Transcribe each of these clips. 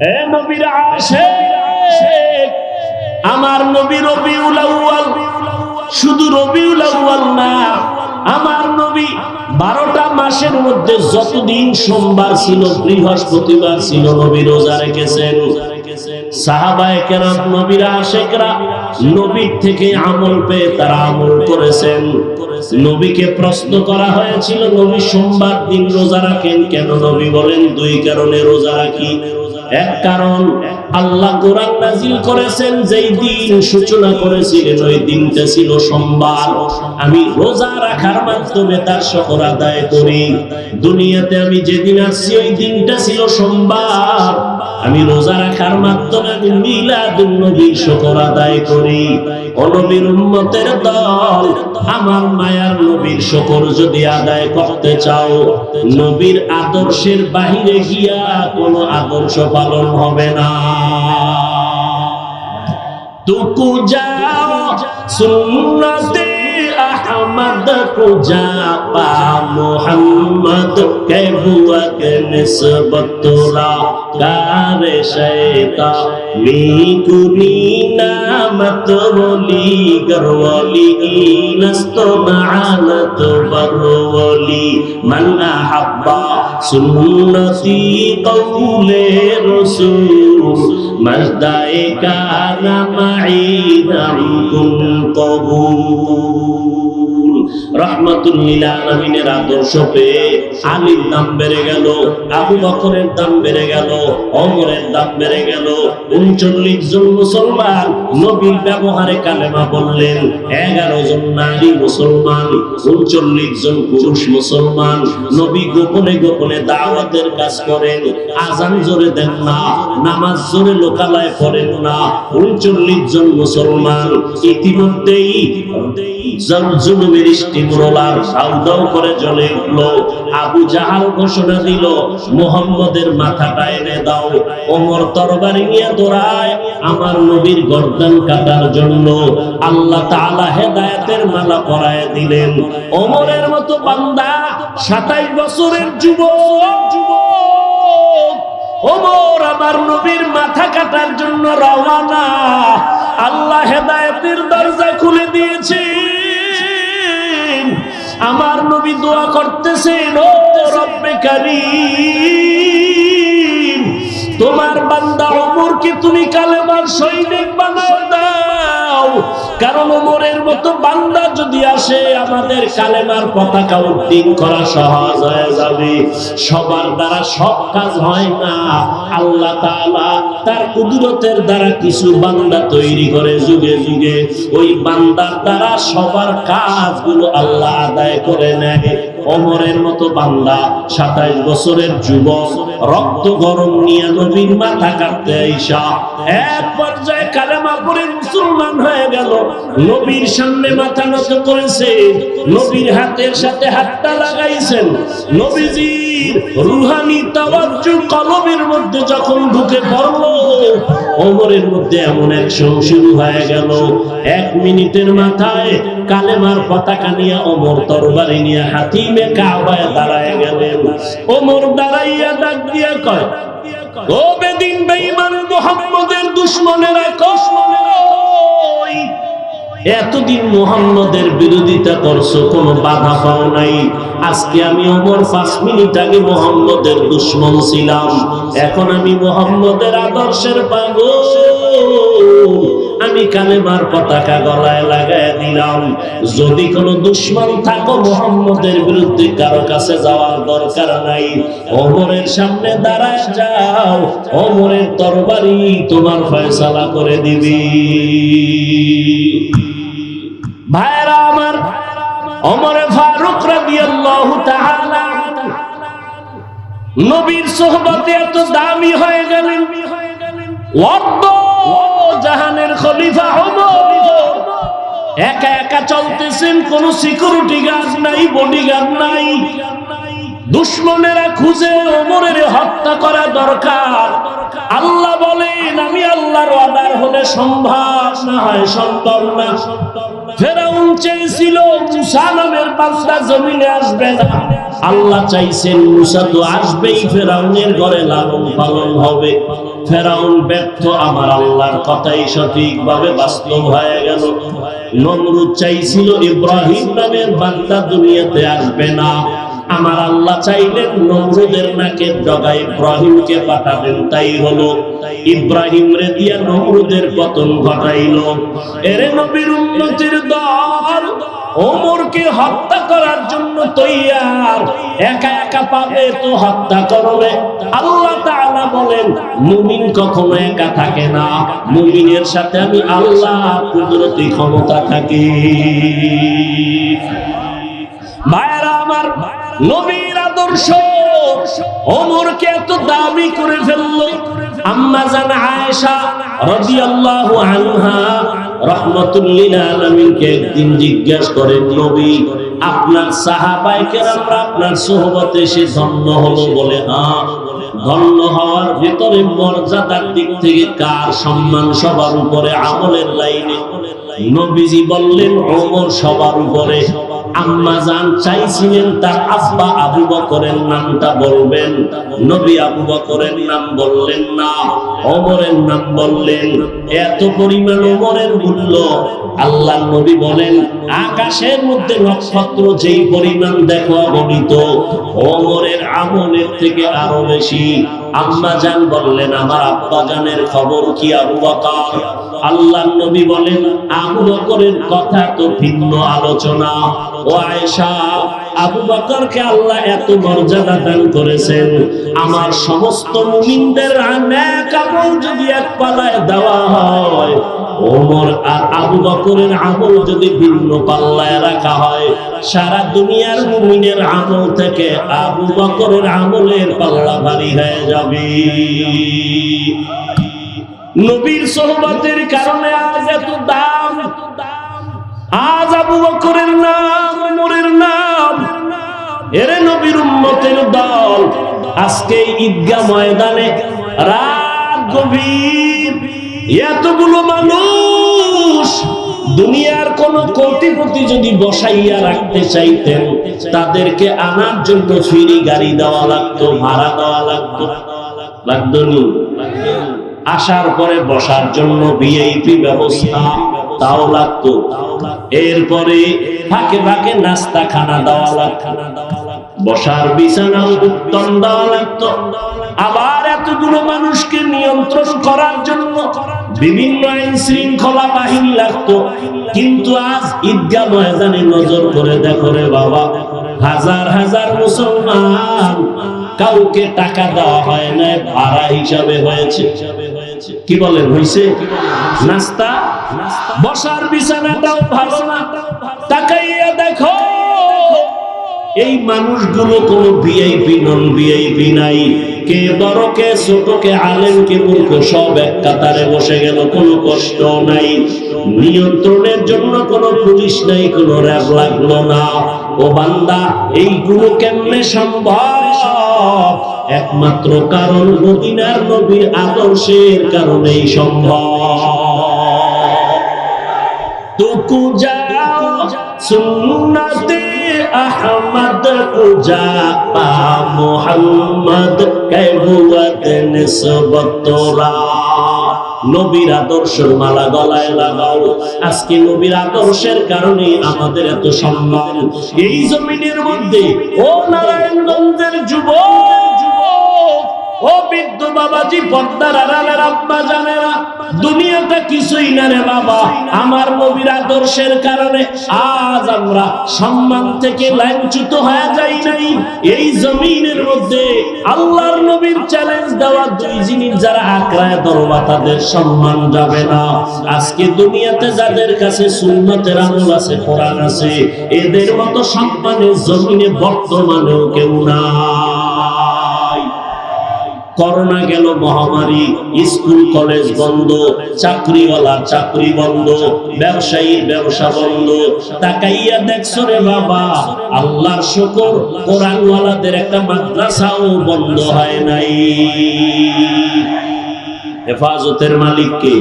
এ নবীর আশিক, আমার নবী রবিউল আউয়াল, শুধু রবিউল আউয়াল না, আমার নবী 12টা মাসের মধ্যে যতদিন সোমবার ছিল, বৃহস্পতিবার ছিল, নবী রোজা রেখেছেন। সাহাবায়ে কেরাম, নবীর আশিকরা নবীর থেকে আমল পেয়ে তারা আমল করেছেন। নবীকে প্রশ্ন করা হয়েছিল, নবী সোমবার দিন রোজা রাখেন কেন? নবী বলেন, 2 কারণে রোজা রাখি। এক কারণ, আল্লাহ কোরআন নাজিল করেছেন, যেই দিন সূচনা করেছিলেন ওই দিনটা ছিল সোমবার। আমি রোজা রাখার মাধ্যমে তার শুকর আদায় করি। দুনিয়াতে আমি যেদিন আসছি ওই দিনটা ছিল সোমবার। আমি রোজা রাখার মাধ্যমে আমি মিলাদুন নবীর শুকর আদায় করি। ও নবীর উম্মতের দল, আমার মায়ার নবীর শুকর যদি আদায় করতে চাও, নবীর আদর্শের বাহিরে গিয়া কোনো আদর্শ পালন হবে না। তুকু যাও সুন্নতে আহমদ কো যা পা মোহাম্মদ কে বুয়া কে নিসবত তোরা কারে শয়তা মিকুনি নামত বলি গরওয়ালি নস্ত মাআনত বরওয়ালি মান আহাব্বা সুন্নতি কওলে রাসূল মাজদায়ে কানা মাঈদাম কুন কবুল। রাহমাতুল লিল আলামিনের আদর্শ পেয়ে আলীর দাম বেড়ে গেল, আবু বকরের দাম বেড়ে গেল, ওমরের দাম বেড়ে গেল। 39 জন মুসলমান নবীর ব্যবহারে কালেমা বললেন। 11 জন নারী মুসলমান, 39 জন পুরুষ মুসলমান। নবী গোপনে গোপনে দাওয়াতের কাজ করেন। আজান জোরে দেন না, নামাজ জোরে লোকালয়ে পড়েন না। 39 জন মুসলমান। ইতিমধ্যেই জুলুমের স্টিমরোলার দাউ দাউ করে জ্বলে উঠল। আবু জাহাল ঘোষণা দিল, মুহাম্মদের মাথাটা এনে দাও। ওমর তরবারি নিয়ে দৌড়ায় আমার নবীর গর্দান কাটার জন্য। আল্লাহ তাআলা হেদায়েতের মালা পরায় দিলেন। ওমরের মতো বান্দা, 27 বছরের যুবক, ওমর আমার নবীর মাথা কাটার জন্য রওনা। আল্লাহ হেদায়েতের দরজা খুলে দিয়েছে। আমার নবী দোয়া করতেছেন, ও রব্বে কারীম, তোমার বান্দা ওমরকে তুমি কালেমার সৈনিক বানাও দাও। কারণ ওমরের মতো বান্দা যদি আসে, আমাদের কালেমার পতাকা উত্তোলন করা সহজ হয়ে যাবে। সবার দ্বারা সব কাজ হয় না। আল্লাহ তাআলা তার কুদরতের দ্বারা কিছু বান্দা তৈরি করে যুগে যুগে। ওই বান্দার দ্বারা সবার কাজগুলো আল্লাহ আদায় করে নেয়। ওমরের মতো বান্দা, 27 বছরের যুবক, রক্ত গরম নিয়ে নবীর মাথা কাটতে আইসা এক পর্যায়ে কালেমা পড়ে মুসলমান হয়ে গেল। নবীর সামনে মাথা নত করেছে, নবীর হাতের সাথে হাতটা লাগাইছেন। নবীজির রুহানি তাওয়াজ্জু কলবের মধ্যে যখন ঢুকে পড়ল, ওমরের মধ্যে এমন অ্যাকশন শুরু হয়ে গেল। 1 মিনিটের মাথায় কালেমার পতাকা নিয়ে ওমর তরবারি নিয়ে হাতিমে কাবায় দাঁড়ায় গেলেন। ওমর দাঁড়াইয়া ডাক দিয়া কয়, ও বেদিন বেঈমান মুহাম্মদের দুশমনেরা কই? এতদিন মুহাম্মদের বিরোধিতা করছো, কোনো বাধা পাও নাই। আজকে আমি ওমর 5 মিনিট আগে মুহাম্মদের দুশমন ছিলাম, এখন আমি মুহাম্মদের আদর্শের পাগল। আমি কালেমার পতাকা গলায় লাগায় দিলাম। যদি কোনো দুশমন থাকো, মুহাম্মদের বিরুদ্ধে কারো কাছে যাওয়ার দরকার নাই, ওমরের সামনে দাঁড়ায় যাও। ওমরের তরবারি তোমার ফয়সালা করে দিবি। ভাইরা আমার, ওমরে ফারুক রাদিয়াল্লাহু তাআলা নবীর সোহবতে এত দামি হয়ে গেলেন। ওয়াদ্দ জাহানের খলিফা ওমর একা একা চলতেছেন, কোন সিকিউরিটি গার্ড নাই, বডিগার্ড নাই। দুশমনেরা খুঁজে ওমরের হত্যা করা দরকার। আল্লাহ বলেন, আমি আল্লাহর অর্ডার হলে সম্ভব, না হয় সম্ভব না। ফেরাউন চেয়েছিল মুসা নামের বান্দা জমিনে আসবে না, আল্লাহ চাইছেন মুসা তো আসবেই, ফেরাউনের ঘরে লালন পালন হবে। ফেরাউন ব্যর্থ, আমার আল্লাহর কথাই সঠিকভাবে বাস্তব হয়ে গেল। নমরুদ চাইছিল ইব্রাহিম নামের বান্দা দুনিয়াতে আসবে না, আমার আল্লাহ চাইলেন নমরুদের নাকের ডগায় ইব্রাহিমকে পাঠাবেন, তাই হলো। ইব্রাহিম রে দিয়া নমরুদের পতন ঘটাইল। এরে নবীর উম্মতের দল ওমরকে হত্যা করার জন্য তৈয়ার, একা একা পাবে তো হত্যা করবে। আল্লাহ তাআলা বলেন মুমিন কখনো একা থাকে না, মুমিনের সাথে আমি আল্লাহ কুদরতি ক্ষমতা থাকি। ভাইরা আমার, নবীর আদর্শ ওমরকে এত দামি করে ফেললো। আম্মা জান আয়েশা রাদিয়াল্লাহু আনহা রাহমাতুল লিল আলামিনকে একদিন জিজ্ঞাসা করেন, নবী আপনার সাহাবায়ে কেরামরা আপনার সোহবতে এসে ধন্য হলো বলে? হ্যাঁ। ধন্য হওয়ার ভিতরে মর্যাদার দিক থেকে কার সম্মান সবার উপরে? আমলের লাইনে। নবীজি বললেন ওমর সবার উপরে। আম্মা জান চাইছিলেন তার আব্বা আবু বকরের নামটা বলবেন, নবী আবু বকরের নাম বললেন না, ওমরের নাম বললেন। এত পরিমাণ ওমরের মূল্য। আল্লাহর নবী বলেন আকাশের মধ্যে নক্ষত্র যেই পরিমাণ দেখো অগণিত, ওমরের আমলের থেকে আরো বেশি। আম্মা জান বললেন আমার আব্বা জানের খবর কি আবু বকর? আল্লাহর নবী বলেন আবু বকরের কথা তো ভিন্ন আলোচনা। ও আয়েশা, আবু বকরকে আল্লাহ এত মর্যাদা দান করেছেন, আমার সমস্ত মুমিনদের নেক আমল যদি এক পাল্লায় দেওয়া হয়, ওমর আর আবু বকরের আমল যদি ভিন্ন পাল্লায় রাখা হয়, সারা দুনিয়ার মুমিনের আমল থেকে আবু বকরের আমলের পাল্লা ভারী হয়ে যাবে। নবীর সোহবতের কারণে আজ এত দাম। আজ আবু বকরের নাম, ওমরের নাম। এরে নবীর উম্মতের দল, আজকে ঈদগাহ ময়দানে রাত গভীর, এতগুলো মানুষ দুনিয়ার কোন কোটিপতি যদি বসাইয়া রাখতে চাইতেন, তাদেরকে আনার জন্য ফ্রি গাড়ি দেওয়া লাগতো, ভাড়া দেওয়া লাগতো, লাগতো নি? আসার পরে বসার জন্য ভিআইপি ব্যবস্থা, তাও লাগতো। এরপরে ফাঁকে ফাঁকে নাস্তা খানা দেওয়া লাগতো, বসার বিছানা উত্তম দেওয়া লাগতো। আবার এতগুলো মানুষকে নিয়ন্ত্রণ করার জন্য বিভিন্ন আইন শৃঙ্খলা বাহিনী লাগতো। কিন্তু আজ ঈদগাহ ময়দানে নজর করে দেখো রে বাবা, হাজার হাজার মুসলমান, কাউকে টাকা দেওয়া হয় না, ভাড়া হিসাবে হয়েছে। কি বলেন হয়েছে? নাস্তা, বসার বিছানাটাও ভালো না। তাকাইয়া দেখো এই মানুষগুলো কোন ভিআইপি নন ভিআইপি নাই, কে বড় কে ছোট কে আলেম কে মূর্খ সব এক কাতারে বসে গেল, কোনো কষ্ট নাই। নিয়ন্ত্রণের জন্য কোনো পুলিশ নাই, কোনো র্যাব লাগলো না। ও বান্দা, এইগুলো কেমনে সম্ভব? একমাত্র কারণ মদিনার নবীর আদর্শের কারণেই সম্ভব। তুকু যাও সুন্নতে আহমদ কুজা পা মুহাম্মদ কেবুয়াত নিসবত তোরা। নবীর আদর্শের মালা গলায় লাগাও। আজকে নবীর আদর্শের কারণে আমাদের এত সম্মান এই জমিনের মধ্যে। ও নারায়ণগঞ্জের যুবক, ও বৃদ্ধ বাবাজি, পর্দার আড়ালের আব্বা জানেরা, দুনিয়াটা কিছুই না রে বাবা, আমার নবীর আদর্শের কারণে আজ আমরা সম্মান থেকে লাঞ্ছিত হয়ে যাই নাই। এই জমিনের মধ্যে আল্লাহর নবীর চ্যালেঞ্জ দেওয়া দুই জিনিস যারা আঁকড়ায় ধরবা, তাদের সম্মান যাবে না। আজকে দুনিয়াতে যাদের কাছে সুন্নতের আমল আছে, কোরআন আছে, এদের মতো সম্মানের জমিনে বর্তমানেও কেউ নাই। করোনা গেল, মহামারী, স্কুল কলেজ বন্ধ, চাকরিওয়ালা চাকরি বন্ধ, ব্যবসায়ীর ব্যবসা বন্ধ। তাকাইয়া দেখছো রে বাবা, আল্লাহর শুকর, কোরআনওয়ালাদের একটা মাদ্রাসাও বন্ধ হয় নাই। হেফাজতের মালিক কে?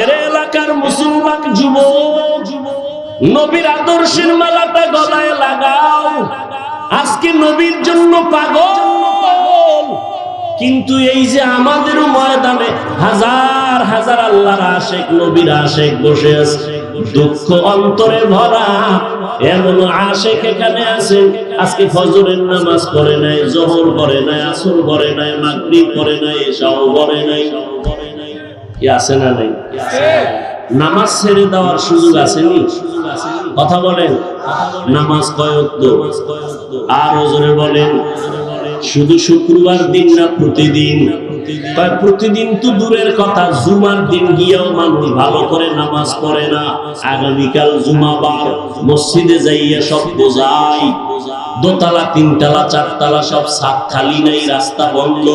এর এলাকার মুসলমান যুবক, নবীর আদর্শের মালাটা গলায় লাগাও। আজকে নবীর জন্য পাগল, কিন্তু এই যে আমাদেরও ময়দানে হাজার হাজার আল্লাহর আশিক নবীর আশিক বসে আছে, দুঃখ অন্তরে ভরা এমন আশিক এখানে আছে আজকে ফজরের নামাজ পড়ে নাই, যোহর পড়ে নাই, আসর পড়ে নাই, মাগরিব পড়ে নাই, এশাও পড়ে নাই। কি আছে না নাই? নামাজ ছেড়ে দেওয়ার সুযোগ আসেনি? কথা বলেন, নামাজ কয় ওয়াক্ত? আর ওজনে বলেন, শুধু শুক্রবার দিন না প্রতিদিন? প্রতিদিন তো দূরের কথা, জুমার দিন গিয়েও মানুষ ভালো করে নামাজ পড়ে না। আগামীকাল জুমাবার, মসজিদে যাইয়া সব বোঝাই, দোতলা তিনতলা চারতলা সব ছাদ খালি নাই, রাস্তা বন্ধ।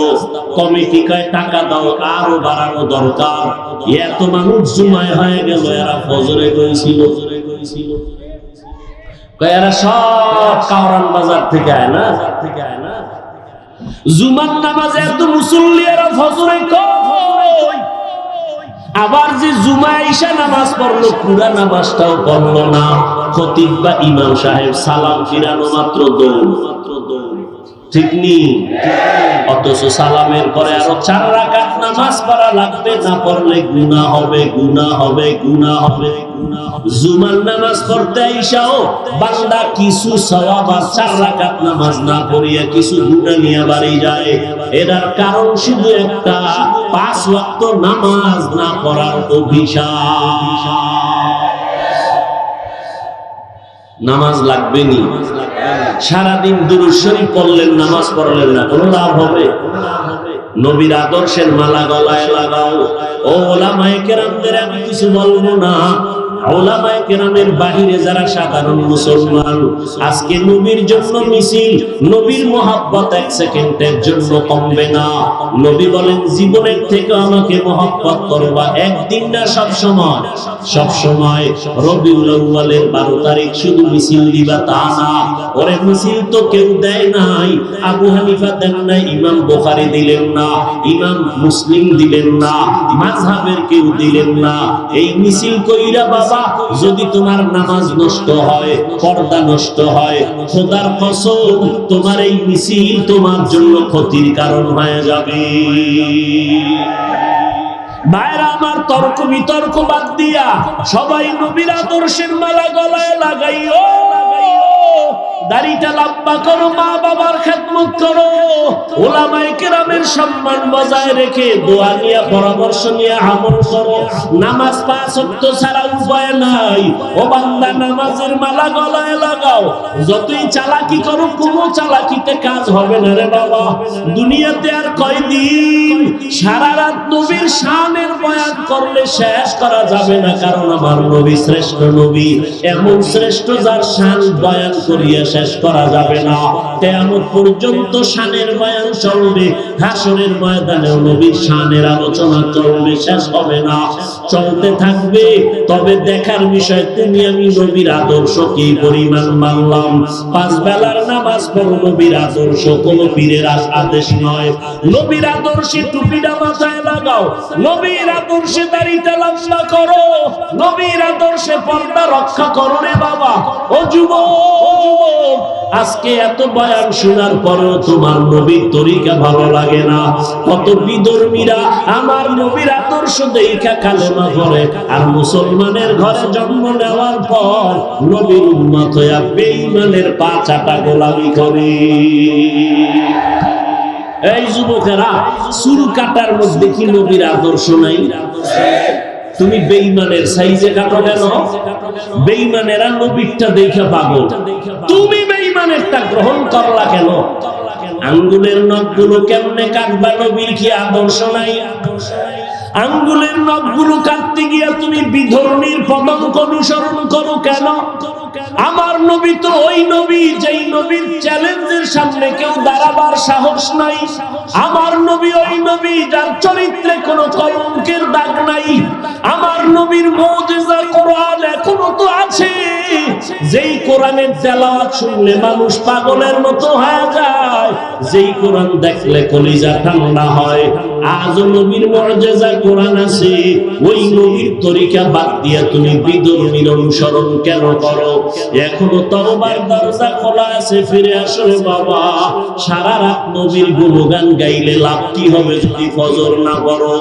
কমিটি কয় টাকা দাও, আরো বাড়ানো দরকার। এত মানুষ জুমায় হয়ে গেল, এরা ফজরে গইছিল, এরা সব কাওরান বাজার থেকে আয় না, জুমার নামাজে এত মুসল্লি, এরা ফজরে কই? আবার যে জুমা ঈশা নামাজ পড়লো, পুরা নামাজটাও পড়লো না। খতিব বা ইমাম সাহেব সালাম ফিরানো মাত্র দৌড়, ঠিক নি? অথচ সালামের পরে আরো 4 রাকাত নামাজ পড়া লাগবে, না পড়লে গুনাহ হবে, গুনাহ হবে, গুনাহ হবে। জুমার নামাজ পড়তে আইসাও বান্দা কিছু সওয়াব আর 4 রাকাত নামাজ না পড়িয়া কিছু গুনাহ নিয়ে বাড়ি যায়। এর কারণ শুধু একটা, 5 ওয়াক্ত নামাজ না পড়ার অভিশাপ। নামাজ লাগবে নি? সারাদিন দুরূদ শরীফ পড়লেন, নামাজ পড়লেন না, কোনো লাভ হবে? নবীর আদর্শের মালা গলায় লাগাও। ও ওলামায়ে কেরামদের আমি কিছু বলবো না, ওলামায়ে কেরামের বাহিরে যারা সাধারণ মুসলমান, আজকে নবীর জন্য মিছিল, নবীর মহব্বত 1 সেকেন্ডের জন্য কমবে না। নবী বলেন, জীবনের থেকে আমাকে মহব্বত করবা, একদিন না সব সময়। সব সময় রবিউল আউয়ালের 12 তারিখ শুধু মিছিল দিবা তা না। ওরে মিছিল তো কেউ দেয় নাই, আবু হানিফা দেন নাই, ইমাম বুখারী দিলেন না, ইমাম মুসলিম দিলেন না, মাযহাবের কেউ দিলেন না। এই মিছিল কইরা বাবা, যদি তোমার নামাজ নষ্ট হয়, পর্দা নষ্ট হয়, খোদার কসম তোমার এই মিছিল তোমার জন্য ক্ষতির কারণ হয়ে যাবে। ভাইরা আমার, তর্ক বিতর্ক বাদ দিয়া সবাই নবীর আদর্শের মালা গলায় লাগাইও, দাড়িটা লম্বা করো, মা বাবার খেদমত করো, ওলামায়ে কেরামের সম্মান বজায় রেখে দোয়া নিয়ে পরামর্শ নিয়ে আমল করো। নামাজ 5 ওয়াক্ত ছাড়া উপায় নাই। ও বান্দা, নামাজের মালা গলায় লাগাও। যতই চালাকি করো, কোনো চালাকিতে কাজ হবে না রে বাবা। দুনিয়াতে আর কয়দিন? সারা রাত নবীর শানের বয়ান করলে শেষ করা যাবে না, কারণ আমার নবী শ্রেষ্ঠ নবী, এমন শ্রেষ্ঠ যার শান বয়ান করিয়া শেষ করা যাবে না। কিয়ামত পর্যন্ত শানের বয়ান চলবে, হাসরের ময়দানে নবীর শানের আলোচনা চলবে, শেষ হবে না, চলতে থাকবে। তবে দেখার বিষয়, তুমি আমি নবীর আদর্শ কি পরিমাণ মানলাম। 5 বেলার নামাজ পড়ো, নবীর আদর্শ, কোন পীরের আদেশ নয়। নবীর আদর্শে টুপিটা মাথায় লাগাও, নবীর আদর্শে দাড়িটা লম্বা করো, নবীর আদর্শে পর্দা রক্ষা করো রে বাবা। ও যুবক, আজকে এত বয়ান শোনার পরেও তোমার নবীর তরিকা ভালো লাগে না। কত বিধর্মীরা আমার নবীর আদর্শ দেখা কালেমা পড়ে, আর মুসলমানের ঘরে জন্ম নেওয়ার পর নবীর উম্মত হইয়া বেঈমানের পা চাটা গোলামি করে। এই যুবকেরা, চুল কাটার মধ্যে কি নবীর আদর্শ নাই? তুমি বেঈমানের সাইজে কাটো কেন? বেঈমানেরা নবীরটা দেখে পাগল, তুমি বেঈমানেরটা গ্রহণ করলা কেন? আঙ্গুলের নখগুলো কেমনে কাটবা? নবীর কি আদর্শ নাই? আঙ্গুলের নখগুলো কাটতে গিয়া তুমি বিধর্মীর পদাঙ্ক অনুসরণ করো কেন? আমার নবী তো ওই নবী যেই নবীর চ্যালেঞ্জের সামনে কেউ দাঁড়াবার সাহস নাই। আমার নবী ওই নবী যার চরিত্রে কোনো কলঙ্কের দাগ নাই। আমার নবীর মুজিজা কোরআন এখনো তো আছে, যেই কোরআনের তেলাওয়াত শুনলে মানুষ পাগলের মতো হয়ে যায়, যেই কোরআন দেখলে কলিজা ঠান্ডা হয়। আজও নবীর মুআজিজা কোরআন আছে, ওই নবীর তরিকা বাদ দিয়া তুমি বিধর্মীর অনুসরণ কেন করো? এখনো তওবার দরজা খোলা আছে, ফিরে আসো রে বাবা। সারা রাত নবীর গুণগান গাইলে লাভ কি হবে যদি ফজর না পড়ো?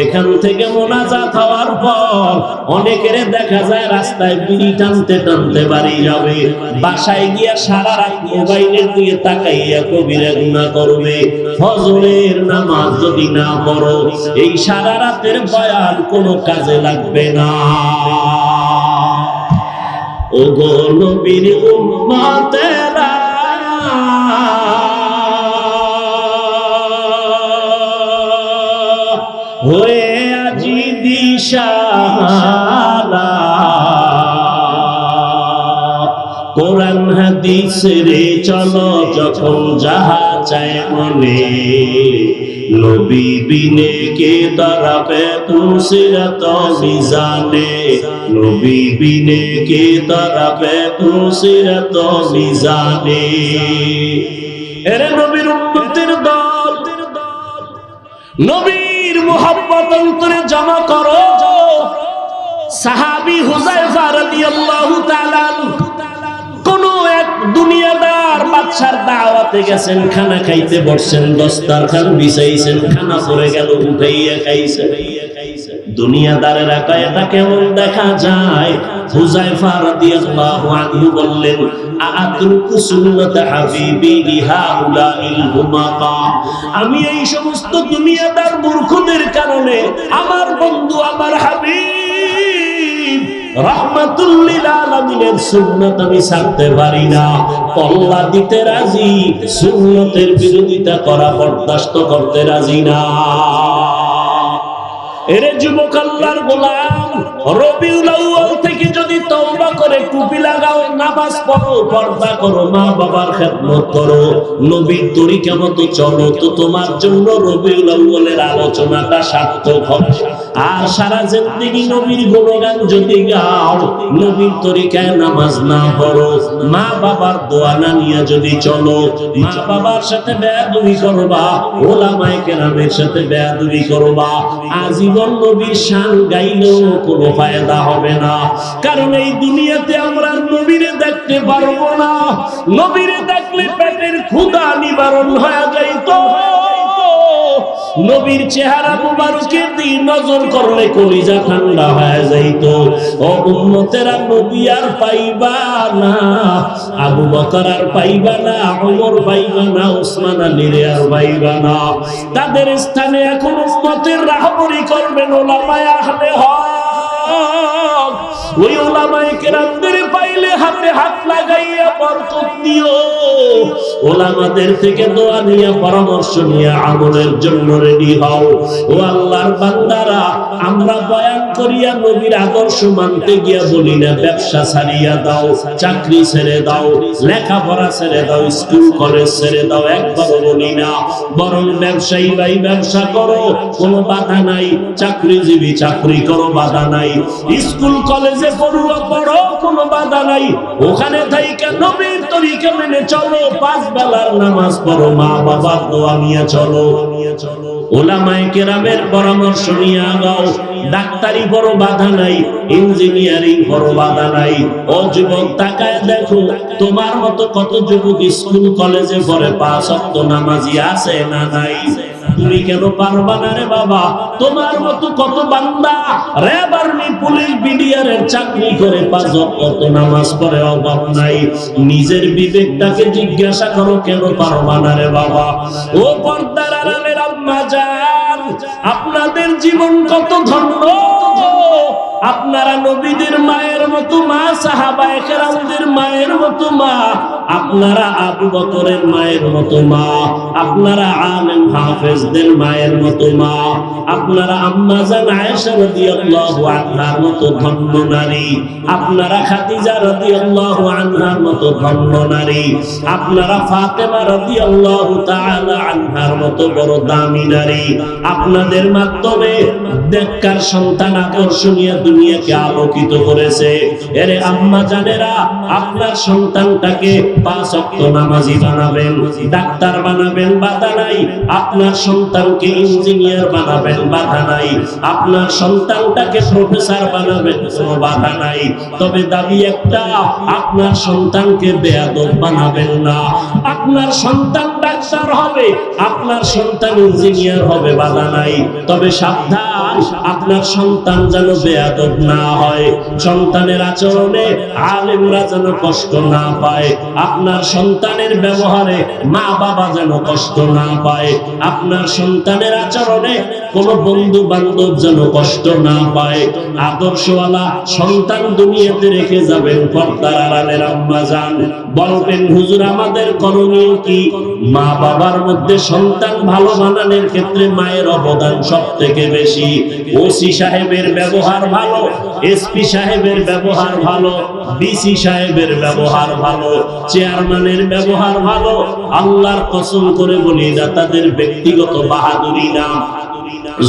এখান থেকে মোনাজাত হওয়ার পর অনেকের দেখা যায় রাস্তায় বিড়ি টানতে টানতে বাড়ি যাবে, বাসায় গিয়া সারা রাত মোবাইলের দিকে তাকাইয়া কবিরা গুনাহ করবে। ফজরের নামাজ যদি না পড়ো, এই সারা রাতের বয়ান কোনো কাজে লাগবে না। ও গো নবীর উম্মতেরা, হয়ে আজি দিশাহারা, কোরআন হাদিস রে চলো যখন যাহা চায় মনে, নবী বিনে কে দাঁড়াবে পুসিরাত মিজানে, নবী বিনে কে দাঁড়াবে পুসিরাত মিজানে। এরে নবীর উম্মতের দল, নবীর মুহাব্বত অন্তরে জমা করো। সাহাবী হুযায়ফা রাদিয়াল্লাহু তাআলা কোন এক দুনিয়াদার বাদশার দাওয়াতে গেছেন, খানা খাইতে বসছেন, দস্তারখান বিছাইছেন, খানা পড়ে গেল, উঠাইয়া খাইছে। দুনিয়াদারেরা কয় এটা কেমন দেখা যায়? হুযায়ফা রাদিয়াল্লাহু আনহু বললেন, আ'আতরুকু সুন্নাত হাবিবি লিহাউলাইল হুমাকা, আমি এই সমস্ত দুনিয়াদার মূর্খদের কারণে আমার বন্ধু আমার হাবিব রাহমাতুল লিল আলামিনের সুন্নাত আমি ছাড়তে পারি না। পাল্লা দিতে রাজি, সুন্নতের বিরোধিতা করা বরদাস্ত করতে রাজি না। এরে যুবক আল্লাহর গোলাম, রবিউল আউয়াল থেকে যদি তওবা করে টুপি লাগাও, নামাজ পড়ো, পর্দা করো, মা বাবার খেদমত করো, নবীর তরিকা মতো চলো, তো তোমার জন্য রবিউল আউয়ালের আলোচনাটা সার্থক হবে। আর সারা জিন্দেগি নবীর গুণগান যদি গাও, নবীর তরিকায় নামাজ না পড়ো, মা বাবার দোয়া না নিয়ে যদি চলো, মা বাবার সাথে বেয়াদবি করবা, ওলামায়ে কেরামের সাথে বেয়াদবি করবা, আজীবন নবীর শান গাইলেও কোনো ফায়দা হবে না। কারণ এই দুনিয়াতে আমরা নবীরে দেখতে পারবো না। নবীরে দেখলে পেটের ক্ষুধা নিবারণ হয়ে যাইতো, নবীর চেহারা মুবারকের দিকে নজর করলে কলিজা ঠান্ডা হয়ে যাইতো। ও উম্মতেরা, নবী আর পাইবা না, আবু বকর আর পাইবা না, ওমর পাইবা না, ওসমান আলীর আর পাইবা না। তাদের স্থানে এখন উম্মতের রাহবরি করবেন উলামায়ে আহলে হক। ওই উলামায়ে কেরামদের পাইলে হাতে হাত লাগাইয়া বরকত দিও, উলামাদের থেকে দোয়া নিয়ে পরামর্শ নিয়ে আমলের জন্য রেডি হও। ও আল্লাহর বান্দারা, আমরা বয়ান করিয়া নবীর আদর্শ মানতে গিয়া বলি না ব্যবসা ছাড়িয়া দাও, চাকরি ছেড়ে দাও, লেখাপড়া ছেড়ে দাও, স্কুল কলেজ ছেড়ে দাও, একবারও বলি না। বরং ব্যবসায়ী ভাই ব্যবসা করো, কোনো বাধা নাই, চাকরিজীবী চাকরি করো, বাধা নাই, স্কুল কলেজে পড়ুয়া পড়ো, কোনো বাধা নাই। ওখানে থাইকা নবীর তরিকা মেনে চলো, 5 বেলার নামাজ পড়ো, মা বাবার দোয়া নিয়ে চলো, উলামায়ে কেরামের পরামর্শ নিয়ে আগাও। ডাক্তারি বড় বাধা নাই, ইঞ্জিনিয়ারিং বড় বাধা নাই। ও যুবক, তাকায় দেখো তোমার মতো কত যুবক স্কুল কলেজে পড়ে, 5 ওয়াক্ত নামাজি আছে না নাই? তুমি কেন পারবা না রে বাবা? তোমার মতো কত বান্দা র্যাব, আর্মি, পুলিশ, বিডিআরের চাকরি করে 5 ওয়াক্ত নামাজ পড়ে, অভাব নাই। নিজের বিবেকটাকে জিজ্ঞাসা করো, কেন পারবা না রে বাবা? ও পর্দার আড়ালের আম্মা জান, আপনাদের জীবন কত ধন্য। আপনারা নবীদের মায়ের মতো মা, সাহাবায়ে কেরামদের মায়ের মতো মা, আপনারা আবু বকরের মায়ের মতো মা, আপনারা আলেম হাফেজদের মায়ের মতো মা, আপনারা আম্মা জান আয়েশা রাদিয়াল্লাহু আনহার মতো ধন্য নারী, আপনারা খাদিজা রাদিয়াল্লাহু আনহার মতো ধন্য নারী, আপনারা ফাতেমা রাদিয়াল্লাহু তাআলা আনহার মতো বড় দামি নারী। আপনাদের মাধ্যমে নেককার সন্তান আকর্ষণীয় দুনিয়াকে আলোকিত করেছে। এরে আম্মা জানেরা, আপনার সন্তানটাকে 5 ওয়াক্ত নামাজি বানাবেন, ডাক্তার বানাবেন, বাধা নাই। আপনার সন্তানকে ইঞ্জিনিয়ার বানাবেন, বাধা নাই। আপনার সন্তানটাকে প্রফেসর বানাবেন, কোনো বাধা নাই। তবে দাবি একটা, আপনার সন্তানকে বেয়াদব বানাবেন না। আপনার সন্তান ডাক্তার হবে, আপনার সন্তান ইঞ্জিনিয়ার হবে, বাধা নাই। তবে সাবধান, আপনার সন্তান যেন বেয়াদব না হয়, সন্তানের আচরণে আলেমরা যেন কষ্ট না পায়, আপনার সন্তানের ব্যবহারে মা বাবা যেন কষ্ট না পায়, আপনার সন্তানের আচরণে কোনো বন্ধু বান্ধব যেন কষ্ট না পায়। আদর্শওয়ালা সন্তান দুনিয়াতে রেখে যাবেন। পর্দার আড়ালের আম্মা জান বলবেন, হুজুর আমাদের করণীয় কি? মা বাবার মধ্যে সন্তান ভালো বানানোর ক্ষেত্রে মায়ের অবদান সব থেকে বেশি। ওসি সাহেবের ব্যবহার ভালো, এসপি সাহেবের ব্যবহার ভালো, ডিসি সাহেবের ব্যবহার ভালো, চেয়ারম্যানের ব্যবহার ভালো। আল্লাহর কসম করে বলি, না তাদের ব্যক্তিগত বাহাদুরি না,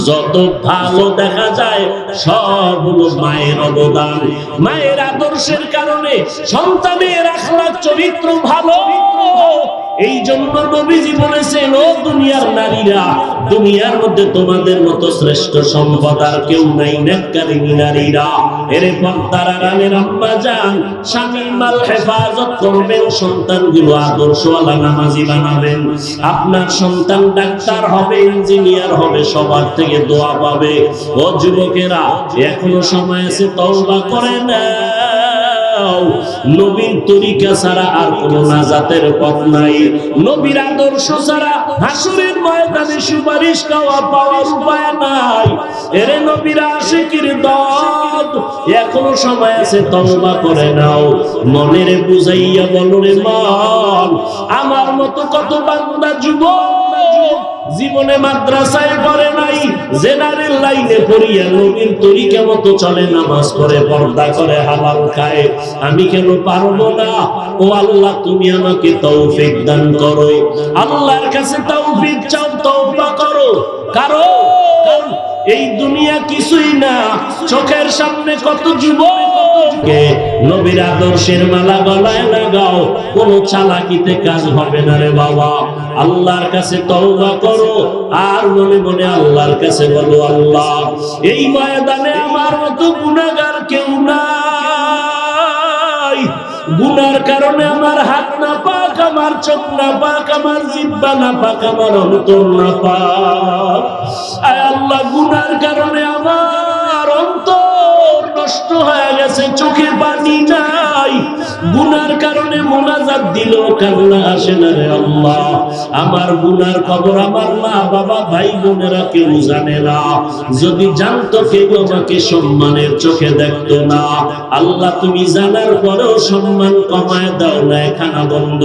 যত ভালো দেখা যায় সব হলো মায়ের অবদান। মায়ের আদর্শের কারণে সন্তানের আখলাক চরিত্র ভালো। এই জন্য নবীজি বলেছেন, ও দুনিয়ার নারীরা, দুনিয়ার মধ্যে তোমাদের মতো শ্রেষ্ঠ সম্পদ আর কেউ নাই, নেককারিনী নারীরা। এরে পর্দার আড়ালের আম্মা জান, স্বামীর মাল হেফাজত করবেন, সন্তানগুলো আদর্শওয়ালা নামাজি বানাবেন। আপনার সন্তান ডাক্তার হবে, ইঞ্জিনিয়ার হবে, সবার থেকে দোয়া পাবে। ও যুবকেরা, এখনো সময় আছে, তওবা করে না। নবীর তরিকা ছাড়া আর কোন নাজাতের পথ নাই। নবীর আদর্শ ছাড়া হাসরের ময়দানে সুপারিশ পাওয়ার উপায় নাই। এরে নবীর আশিকির দল, এখনো সময় আছে, তওবা করে নাও। মনের বুঝাইয়া বলো রে মন, আমার মতো কত বান্দা যুবক জীবনে মাদ্রাসায় পড়ে নাই, জেনারেল লাইনে পড়িয়া নবীর তরিকা মতো চলে, নামাজ পড়ে, পর্দা করে, হালাল খায়। আমি কেন পারবো না? ও আল্লাহ, তুমি আমাকে তৌফিক দান করো। আল্লাহর কাছে তৌফিক চাও, তওবা করো। কারণ এই দুনিয়া কিছুই না, চোখের সামনে কত যুবককে নবীর আদর্শের মালা গলায় লাগাও, কোনো চালাকিতে কাজ হবে না রে বাবা। আল্লাহর কাছে তওবা করো, আর মনে মনে আল্লাহর কাছে বলো, আল্লাহ এই ময়দানে আমার মতো গুনাহগার কেউ নাই। গুনার কারণে আমার হাত না পাক, আমার চোখ না পাক, আমার জিহ্বা না পাক, আমার অন্তর না পাক। আয় আল্লাহ, গুনার কারণে আমার অন্তর নষ্ট হয়ে গেছে, চোখে পানি নাই। গুনার কারণে মোনাজাত দিল, কান্না আসে না রে আল্লাহ। আমার গুনার খবর আমার মা বাবা ভাই বোনেরা কেউ জানে না। যদি জানতো, কেউ আমাকে সম্মানের চোখে দেখতো না। আল্লাহ, তুমি জানার পরেও সম্মান কমায় দাও না, খানা বন্ধ